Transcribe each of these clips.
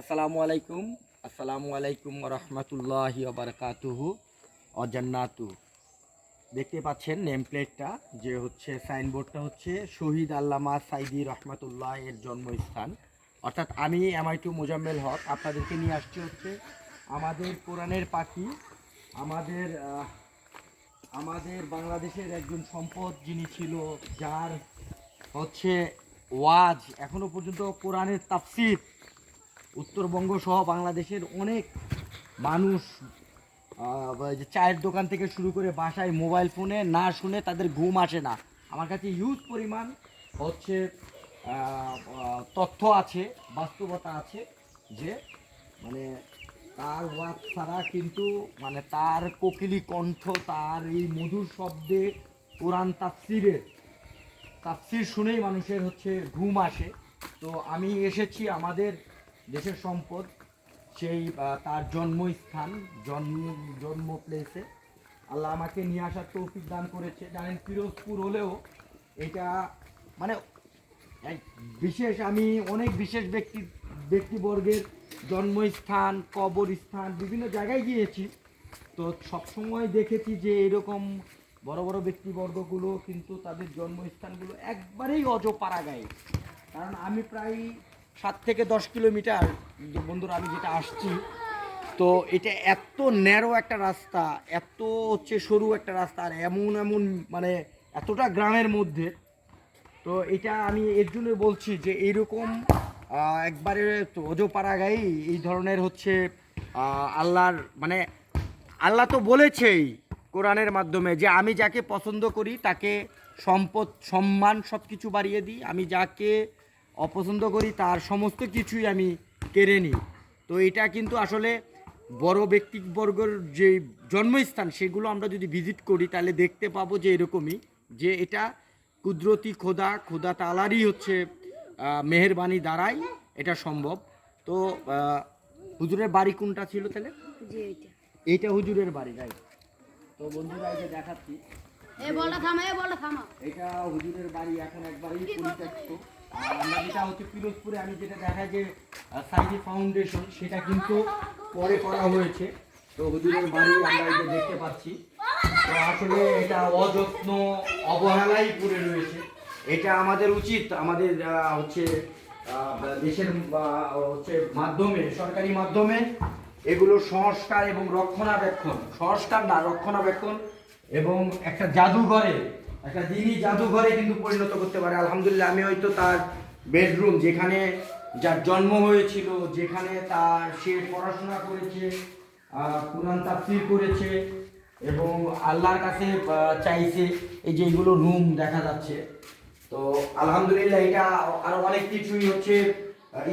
আসসালামু আলাইকুম রহমতুল্লাহি বারাকাতুহু অজান্নাতু। দেখতে পাচ্ছেন নেম প্লেটটা, যে হচ্ছে সাইনবোর্ডটা হচ্ছে শহীদ আল্লামা সাইদি রহমতুল্লাহ এর জন্মস্থান। অর্থাৎ আমি MI2 মোজাম্মেল হক আপনাদেরকে নিয়ে আসছি হচ্ছে আমাদের কোরআনের পাখি, আমাদের আমাদের বাংলাদেশের একজন সম্পদ যিনি ছিল, যার হচ্ছে ওয়াজ এখনো পর্যন্ত কোরআনের তাফসীর উত্তরবঙ্গ সহ বাংলাদেশের অনেক মানুষ যে চায়ের দোকান থেকে শুরু করে বাসায় মোবাইল ফোনে না শুনে তাদের ঘুম আসে না। আমার কাছে হিউজ পরিমাণ হচ্ছে তথ্য আছে, বাস্তবতা আছে, যে মানে তার ওয়াজ ছাড়া কিন্তু মানে তার কোকিলি কণ্ঠ, তার এই মধুর শব্দে কোরআন তাফসির শুনেই মানুষের হচ্ছে ঘুম আসে। তো আমি এসেছি আমাদের দেশের সম্পদ সেই তার জন্মস্থান, জন্ম প্লেসে আল্লাহ আমাকে নিয়ে আসার তৌফিক দান করেছে। জানেন, পিরোজপুর হলেও এটা মানে এক বিশেষ, আমি অনেক বিশেষ ব্যক্তিবর্গের জন্মস্থান, কবরস্থান বিভিন্ন জায়গায় গিয়েছি। তো সবসময় দেখেছি যে এরকম বড় বড় ব্যক্তিবর্গগুলো কিন্তু তাদের জন্মস্থানগুলো একবারেই অজপাড়াগাঁয়ে। কারণ আমি প্রায় 7 থেকে 10 কিলোমিটার বন্ধুরা আমি যেটা আসছি, তো এটা এত ন্যারো একটা রাস্তা, এত হচ্ছে সরু একটা রাস্তা, আর এমন এমন মানে এতটা গ্রামের মধ্যে। তো এটা আমি এর জন্য বলছি যে এইরকম একবারে অজপাড়াগাঁয়ে এই ধরনের হচ্ছে আল্লাহর মানে আল্লাহ তো বলেছেই কোরআনের মাধ্যমে যে আমি যাকে পছন্দ করি তাকে সম্পদ সম্মান সব কিছু বাড়িয়ে দিই, আমি যাকে অপছন্দ করি তার সমস্ত কিছুই আমি কেড়ে নিই। তো এটা কিন্তু আসলে বড় ব্যক্তিবর্গের যে জন্মস্থান সেগুলো আমরা যদি ভিজিট করি তাহলে দেখতে পাবো যে এরকমই, যে এটা কুদরতি খোদা তাআলারই হচ্ছে মেহেরবানি দ্বারাই এটা সম্ভব। তো হুজুরের বাড়ি কোনটা ছিল তাহলে? এইটা হুজুরের বাড়ি, রাইট। তো বন্ধুরা এই যে দেখাচ্ছি, এটা হুজুরের বাড়ি এখন একবারেই পরিত্যক্ত। আর আমরা যেটা হচ্ছে পিরোজপুরে আমি যেটা দেখা যে সাইদি ফাউন্ডেশন, সেটা কিন্তু পরে করা হয়েছে। তো হুজুরের বাড়ি আমরা এই যে দেখতে পাচ্ছি। তো আসলে এটা অযত্ন অবহেলাই পড়ে রয়েছে। এটা আমাদের উচিত, আমাদের হচ্ছে দেশের হচ্ছে মাধ্যমে, সরকারি মাধ্যমে এগুলো সংস্কার এবং রক্ষণাবেক্ষণ এবং একটা জাদুঘরে, একটা দিনই জাদুঘরে কিন্তু পরিণত করতে পারে। আলহামদুলিল্লাহ, আমি হয়তো তার বেডরুম, যেখানে যার জন্ম হয়েছিল, যেখানে সে পড়াশোনা করেছে, কোরআন তাফসীর করেছে এবং আল্লাহর কাছে চাইছে, এই যে এইগুলো রুম দেখা যাচ্ছে। তো আলহামদুলিল্লাহ, এটা আরো অনেক কিছুই হচ্ছে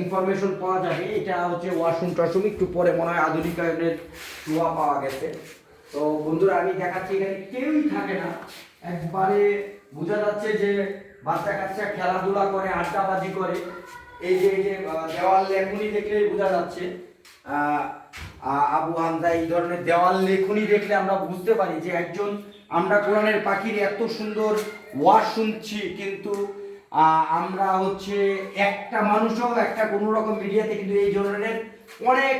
ইনফরমেশন পাওয়া যাবে। এটা হচ্ছে ওয়াশরুম টশরুম, একটু পরে মনে হয় আধুনিকায়নের ছোঁয়া পাওয়া গেছে। তো বন্ধুরা আমি দেখাচ্ছি, এখানে কেউই থাকে না, একবারে বোঝা যাচ্ছে যে বাচ্চা কাচ্চা খেলাধুলা করে, আড্ডাবাজি করে। এই যে দেওয়াল লেখনি দেখলে বোঝা যাচ্ছে, আবু হামজা এই ধরনের দেওয়াল লেখনি দেখলে আমরা বুঝতে পারি যে একজন, আমরা কোরআনের পাখির এত সুন্দর ওয়াজ শুনছি, কিন্তু আমরা হচ্ছে একটা মানুষও একটা কোনো রকম মিডিয়াতে কিন্তু এই ধরনের অনেক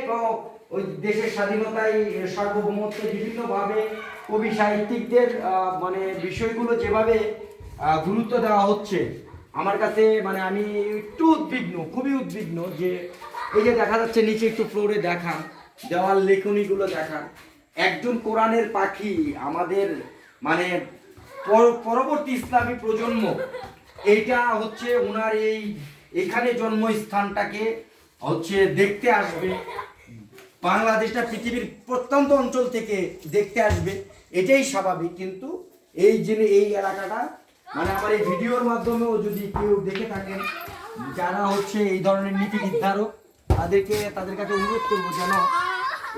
ওই দেশের স্বাধীনতায় সার্বভৌমত্বে বিভিন্নভাবে কবি সাহিত্যিকদের মানে বিষয়গুলো যেভাবে গুরুত্ব দেওয়া হচ্ছে, আমার কাছে মানে আমি একটু উদ্বিগ্ন, খুবই উদ্বিগ্ন। যে এই যে দেখা যাচ্ছে নিচে একটু ফ্লোরে দেখান, দেওয়াল লেখনীগুলো দেখান, একজন কোরআনের পাখি আমাদের মানে পরবর্তী ইসলামী প্রজন্ম, এইটা হচ্ছে ওনার এখানে জন্মস্থানটাকে হচ্ছে দেখতে আসবে, বাংলাদেশটা পৃথিবীর প্রত্যন্ত অঞ্চল থেকে দেখতে আসবে, এটাই স্বাভাবিক। কিন্তু এই এলাকাটা মানে আমার এই ভিডিওর মাধ্যমেও যদি কেউ দেখে থাকেন, যারা হচ্ছে এই ধরনের নীতি নির্ধারক, তাদের কাছে অনুরোধ করবো যেন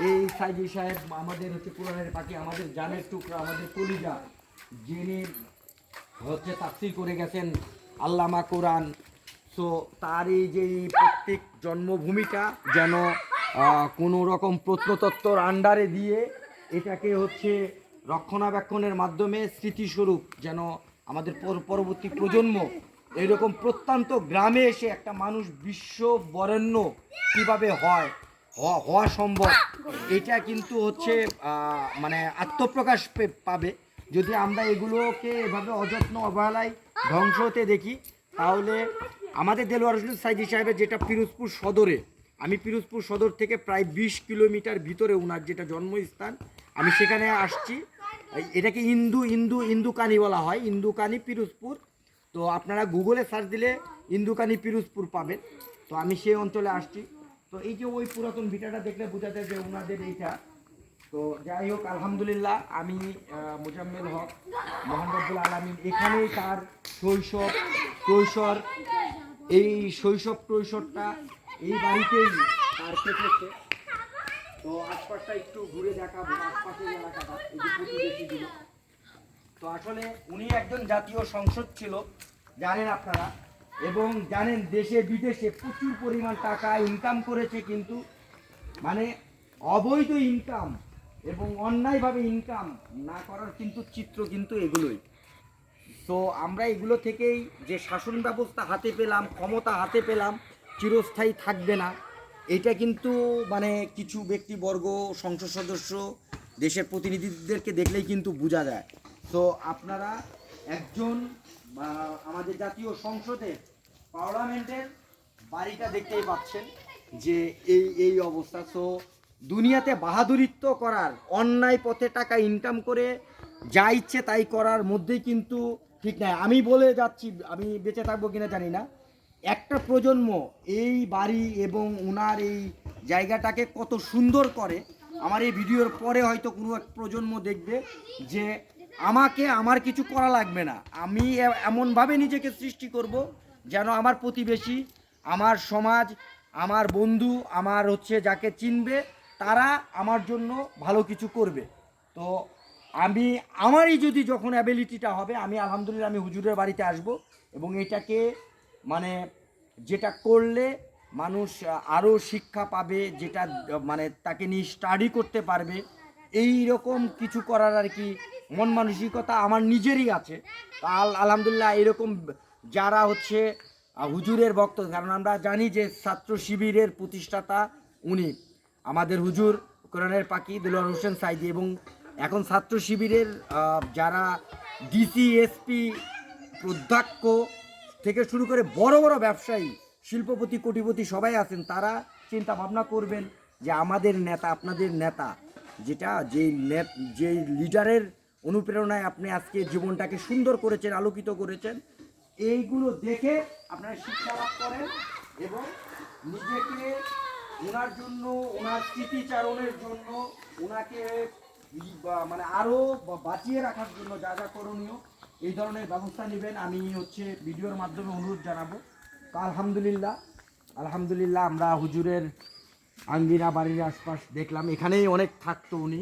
এই সাইদি সাহেব আমাদের হচ্ছে কোরআনের পাখি, আমাদের জানের টুকরা, আমাদের কলিজা, যিনি হচ্ছে তাফসীর করে গেছেন আল্লামা কোরআন, সো তার এই যে প্রত্যেক জন্মভূমিটা যেন কোনো রকম প্রত্নতত্ত্বর আন্ডারে দিয়ে এটাকে হচ্ছে রক্ষণাবেক্ষণের মাধ্যমে স্মৃতিস্বরূপ যেন আমাদের পরবর্তী প্রজন্ম এরকম প্রত্যন্ত গ্রামে এসে একটা মানুষ বিশ্ব বরেণ্য কীভাবে হওয়া সম্ভব, এটা কিন্তু হচ্ছে মানে আত্মপ্রকাশ পাবে যদি আমরা এগুলোকে এভাবে অযত্ন অবহেলায় ধ্বংস হতে দেখি। তাহলে আমাদের দেলোয়ার হোসেন সাইদি সাহেবের যেটা পিরোজপুর সদরে, আমি পিরোজপুর সদর থেকে প্রায় 20 কিলোমিটার ভিতরে ওনার যেটা জন্মস্থান, আমি সেখানে আসছি। এটাকে ইন্দুকানি বলা হয়, ইন্দুকানি পিরোজপুর। তো আপনারা গুগলে সার্চ দিলে ইন্দুকানি পিরোজপুর পাবেন। তো আমি সেই অঞ্চলে আসছি। তো এই যে ওই পুরাতন ভিটাটা দেখলে বোঝাতে যে ওনাদের এইটা। তো যাই হোক, আলহামদুলিল্লাহ, আমি মোজাম্মেল হক, মহান রব্বুল আলামিন এখানেই তার শৈশবটা এই বাড়িতেই তার কেটেছে। তো আশপাশটা একটু ঘুরে দেখাবো, আশপাশের এলাকাটা, এই যে প্রতিবেশীগুলো। তো আসলে উনি একজন জাতীয় সংসদ ছিল, জানেন আপনারা, এবং জানেন দেশে বিদেশে প্রচুর পরিমাণ টাকা ইনকাম করেছে, কিন্তু মানে অবৈধ ইনকাম এবং অন্যায়ভাবে ইনকাম না করার কিন্তু চিত্র কিন্তু এগুলোই। তো আমরা এগুলো থেকেই যে শাসন ব্যবস্থা হাতে পেলাম, ক্ষমতা হাতে পেলাম, চিরস্থায়ী থাকবে না, এটা কিন্তু মানে কিছু ব্যক্তিবর্গ, সংসদ সদস্য, দেশের প্রতিনিধিদেরকে দেখলেই কিন্তু বোঝা যায়। তো আপনারা একজন আমাদের জাতীয় সংসদের পার্লামেন্টের বাড়িটা দেখতেই পাচ্ছেন যে এই অবস্থা। তো দুনিয়াতে বাহাদুরিত্ব করার, অন্যায় পথে টাকা ইনকাম করে যা ইচ্ছে তাই করার মধ্যেই কিন্তু ঠিক নাই। আমি বলে যাচ্ছি, আমি বেঁচে থাকবো কিনা জানি না, একটা প্রজন্ম এই বাড়ি এবং ওনার এই জায়গাটাকে কত সুন্দর করে, আমার এই ভিডিওর পরে হয়তো কোনো এক প্রজন্ম দেখবে যে আমার কিছু করা লাগবে না, আমি এমনভাবে নিজেকে সৃষ্টি করব যেন আমার প্রতিবেশী, আমার সমাজ, আমার বন্ধু, আমার হচ্ছে যাকে চিনবে তারা আমার জন্য ভালো কিছু করবে। তো আমারই যদি যখন অ্যাবিলিটিটা হবে, আমি আলহামদুলিল্লাহ আমি হুজুরের বাড়িতে আসব এবং এটাকে মানে যেটা করলে মানুষ আরও শিক্ষা পাবে, যেটা মানে তাকে নিয়ে স্টাডি করতে পারবে, এই রকম কিছু করার আর কি মন মানসিকতা আমার নিজেরই আছে। আলহামদুলিল্লাহ এরকম যারা হচ্ছে হুজুরের ভক্ত, কারণ আমরা জানি যে ছাত্র শিবিরের প্রতিষ্ঠাতা উনি আমাদের হুজুর কোরআনের পাখি দেলোয়ার হোসেন সাইদি, এবং এখন ছাত্র শিবিরের যারা ডিসি, এসপি, অধ্যক্ষ থেকে শুরু করে বড় বড় ব্যবসায়ী, শিল্পপতি, কোটিপতি সবাই আছেন, তারা চিন্তা ভাবনা করবেন যে আমাদের নেতা, আপনাদের নেতা, যে লিডারের অনুপ্রেরণায় আপনি আজকে জীবনটাকে সুন্দর করেছেন, আলোকিত করেছেন, এইগুলো দেখে আপনারা শিক্ষা লাভ করেন এবং নিজেকে ওনার জন্য, ওনার স্মৃতিচারণের জন্য, ওনাকে মানে আরও বাঁচিয়ে রাখার জন্য যা যা করণীয় এই ধরনের ব্যবস্থা নেবেন। আমি হচ্ছে ভিডিওর মাধ্যমে অনুরোধ জানাবো। তো আলহামদুলিল্লাহ আমরা হুজুরের আঙ্গিনা, বাড়ির আশপাশ দেখলাম, এখানেই অনেক থাকতো উনি,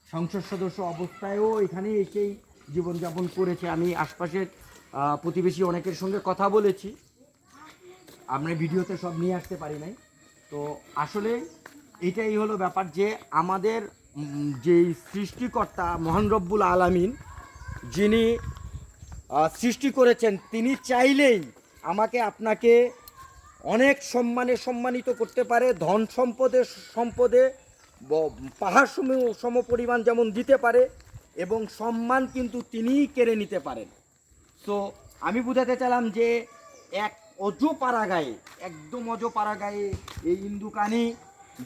সংসদ সদস্য অবস্থায়ও এখানেই এসেই জীবনযাপন করেছে। আমি আশপাশের প্রতিবেশী অনেকের সঙ্গে কথা বলেছি, আমরা ভিডিওতে সব নিয়ে আসতে পারি নাই। তো আসলে এটাই হলো ব্যাপার যে আমাদের যেই সৃষ্টিকর্তা মহান রব্বুল আলামিন যিনি সৃষ্টি করেছেন, তিনি চাইলেই আমাকে আপনাকে অনেক সম্মানিত করতে পারে, ধন সম্পদে পাহাড় সম পরিমাণ যেমন দিতে পারে, এবং সম্মান কিন্তু তিনিই কেড়ে নিতে পারেন। তো আমি বোঝাতে চাইলাম যে একদম অজপাড়া গায়ে এই ইন্দুকানি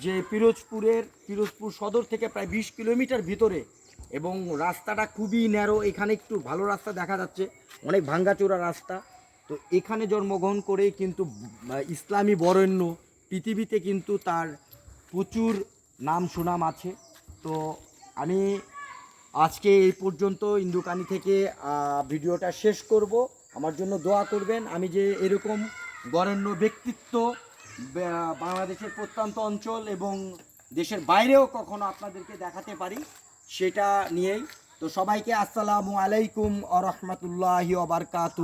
যে পিরোজপুর সদর থেকে প্রায় 20 কিলোমিটার ভিতরে, এবং রাস্তাটা খুবই ন্যারো, এখানে একটু ভালো রাস্তা দেখা যাচ্ছে, অনেক ভাঙ্গাচোরা রাস্তা। তো এখানে জন্মগ্রহণ করেই কিন্তু ইসলামী বরেণ্য, পৃথিবীতে কিন্তু তার প্রচুর নাম সুনাম আছে। তো আমি আজকে এই পর্যন্ত ইন্দুকানি থেকে ভিডিওটা শেষ করব। আমার জন্য দোয়া করবেন, আমি যে এরকম বরেণ্য ব্যক্তিত্ব বাংলাদেশের প্রত্যন্ত অঞ্চল এবং দেশের বাইরেও কখনো আপনাদেরকে দেখাতে পারি, সেটা নিয়েই। তো সবাইকে আসসালামু আলাইকুম ওয়া রাহমাতুল্লাহি ওয়া বারাকাতুহু।